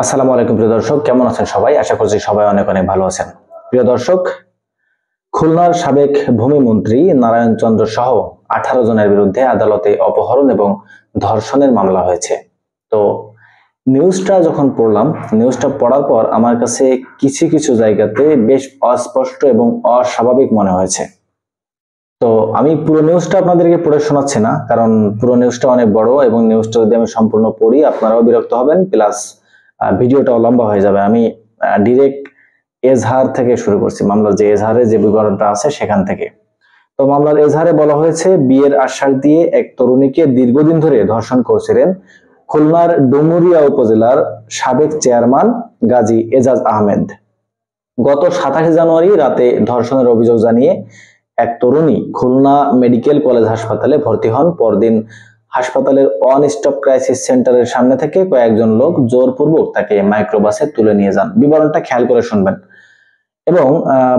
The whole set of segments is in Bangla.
আসসালামু আলাইকুম প্রিয় দর্শক, কেমন আছেন সবাই? আশা করছি সবাই অনেক অনেক ভালো আছেন। প্রিয় দর্শক, খুলনার সাবেক ভূমিমন্ত্রী নারায়ণ চন্দ্র সহ 18 জনের বিরুদ্ধে আদালতে অপহরণ এবং ধর্ষণের মামলা হয়েছে। তো নিউজটা যখন পড়লাম, নিউজটা পড়ার পর আমার কাছে কিছু কিছু জায়গাতে বেশ অস্পষ্ট এবং অস্বাভাবিক মনে হয়েছে। তো আমি পুরো নিউজটা আপনাদেরকে পড়ে শোনাচ্ছি না, কারণ পুরো নিউজটা অনেক বড় এবং নিউজটা যদি আমি সম্পূর্ণ পড়ি আপনারাও বিরক্ত হবেন, প্লাস ভিডিওটাও লম্বা হয়ে যাবে। আমি ডিরেক্ট এজাহার থেকে শুরু করছি, মামলার যে এজাহারে যে বিবরণটা আছে সেখান থেকে। তো মামলার এজাহারে বলা হয়েছে, বিয়ের আশ্বাস দিয়ে এক তরুণীকে দীর্ঘদিন ধরে ধর্ষণ করছিলেন খুলনার ডুমুরিয়া উপজেলার সাবেক চেয়ারম্যান গাজী এজাজ আহমেদ। গত 27 জানুয়ারি রাতে ধর্ষণের অভিযোগ জানিয়ে এক তরুণী খুলনা মেডিকেল কলেজ হাসপাতালে ভর্তি হন। পরদিন হাসপাতালের ওয়ান স্টপ ক্রাইসিস সেন্টারের সামনে থেকে কয়েকজন লোক জোরপূর্বক তাকে মাইক্রোবাসে তুলে নিয়ে যান। বিবরণটা খেয়াল করে শুনবেন। এবং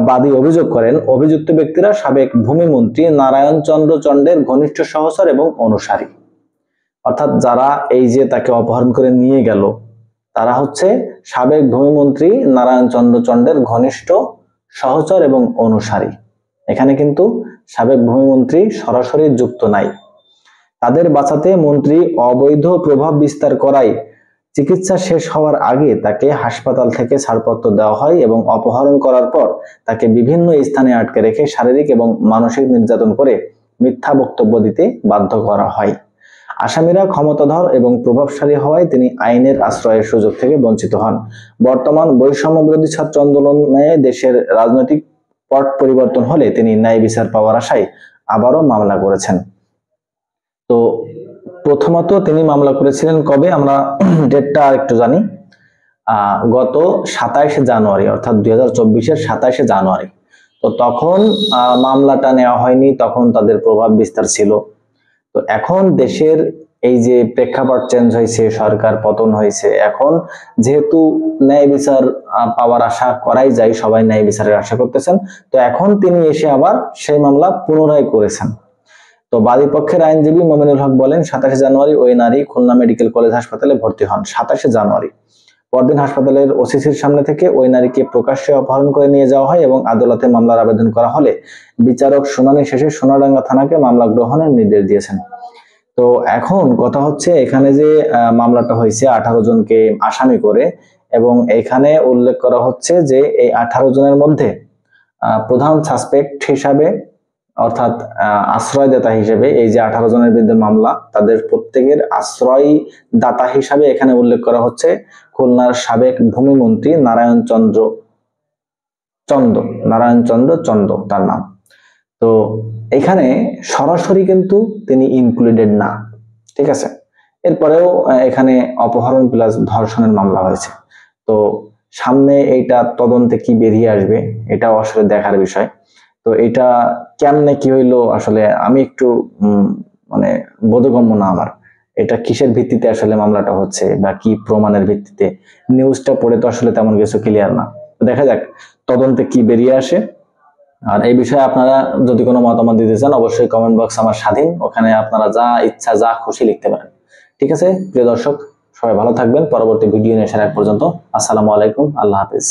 বাদী অভিযোগ করেন, অভিযুক্ত ব্যক্তিরা সাবেক ভূমিমন্ত্রী নারায়ণ চন্দ্র চন্ডের ঘনিষ্ঠ সহচর এবং অনুসারী। অর্থাৎ যারা এই যে তাকে অপহরণ করে নিয়ে গেল, তারা হচ্ছে সাবেক ভূমিমন্ত্রী নারায়ণ চন্দ্র চন্ডের ঘনিষ্ঠ সহচর এবং অনুসারী। এখানে কিন্তু সাবেক ভূমিমন্ত্রী সরাসরি যুক্ত নাই। তাদের বাঁচাতে মন্ত্রী অবৈধ প্রভাব বিস্তার করায় চিকিৎসা শেষ হওয়ার আগে তাকে হাসপাতাল থেকে ছাড়পত্র দেওয়া হয় এবং অপহরণ করার পর তাকে বিভিন্ন স্থানে আটকে রেখে শারীরিক এবং মানসিক নির্যাতন করে মিথ্যা বক্তব্য দিতে বাধ্য করা হয়। আসামিরা ক্ষমতাধর এবং প্রভাবশালী হওয়ায় তিনি আইনের আশ্রয়ের সুযোগ থেকে বঞ্চিত হন। বর্তমান বৈষম্য বিরোধী ছাত্র আন্দোলনে দেশের রাজনৈতিক পট পরিবর্তন হলে তিনি ন্যায় বিচার পাওয়ার আশায় আবারও মামলা করেছেন। তো প্রথমত তিনি মামলা করেছিলেন কবে, আমরা ডেটটা একটু জানি। গত 27 জানুয়ারি, অর্থাৎ 2024-এর 27 জানুয়ারি। তো তখন মামলাটা নেওয়া হয়নি, তখন তাদের প্রভাব বিস্তার ছিল। তো এখন দেশের এই যে প্রেক্ষাপট চেঞ্জ হয়েছে, সরকার পতন হয়েছে, এখন যেহেতু ন্যায় বিচার পাওয়ার আশা করাই যায়, সবাই ন্যায় বিচারের আশা করতেছেন, তো এখন তিনি এসে আবার সেই মামলা পুনরায় করেছেন। তো বাদী পক্ষের আইনজীবী মোমিনুল হক বলেন, 27 জানুয়ারি ওই নারী খুলনা মেডিকেল কলেজ হাসপাতালে ভর্তি হন। 27 জানুয়ারি পরদিন হাসপাতালের ওসিসির সামনে থেকে ওই নারীকে প্রকাশ্যে অপহরণ করে নিয়ে যাওয়া হয় এবং আদালতে মামলার আবেদন করা হলে বিচারক শুনানি শেষে সোনাডাঙ্গা থানাকে মামলা গ্রহণের নির্দেশ দিয়েছেন। তো এখন কথা হচ্ছে, এখানে যে মামলাটা হয়েছে 18 জনকে আসামি করে, এবং এখানে উল্লেখ করা হচ্ছে যে এই 18 জনের মধ্যে প্রধান সাসপেক্ট হিসাবে, অর্থাৎ আশ্রয়দাতা হিসেবে, এই যে 18 জনের বিরুদ্ধে মামলা, তাদের প্রত্যেকের আশ্রয়দাতা হিসাবে এখানে উল্লেখ করা হচ্ছে খুলনার সাবেক ভূমিমন্ত্রী নারায়ণ চন্দ্র চন্দ তার নাম। তো এখানে সরাসরি কিন্তু তিনি ইনক্লুডেড না, ঠিক আছে। এরপরেও এখানে অপহরণ প্লাস ধর্ষণের মামলা হয়েছে। তো সামনে এইটা তদন্তে কি বেরিয়ে আসবে, এটাও আসলে দেখার বিষয়। তো এটা কেমনে কি হইলো, আসলে আমি একটু মানে বোধগম্য না আমার, এটা কিসের ভিত্তিতে আসলে মামলাটা হচ্ছে বা কি প্রমাণের ভিত্তিতে, নিউজটা পড়ে তো আসলে তেমন কিছু ক্লিয়ার না। দেখা যাক তদন্তে কি বেরিয়ে আসে। আর এই বিষয়ে আপনারা যদি কোনো মতামত দিতে চান, অবশ্যই কমেন্ট বক্স আমার স্বাধীন, ওখানে আপনারা যা ইচ্ছা যা খুশি লিখতে পারেন। ঠিক আছে প্রিয় দর্শক, সবাই ভালো থাকবেন। পরবর্তী ভিডিও নিয়ে আসার আগ পর্যন্ত আসসালামু আলাইকুম, আল্লাহ হাফেজ।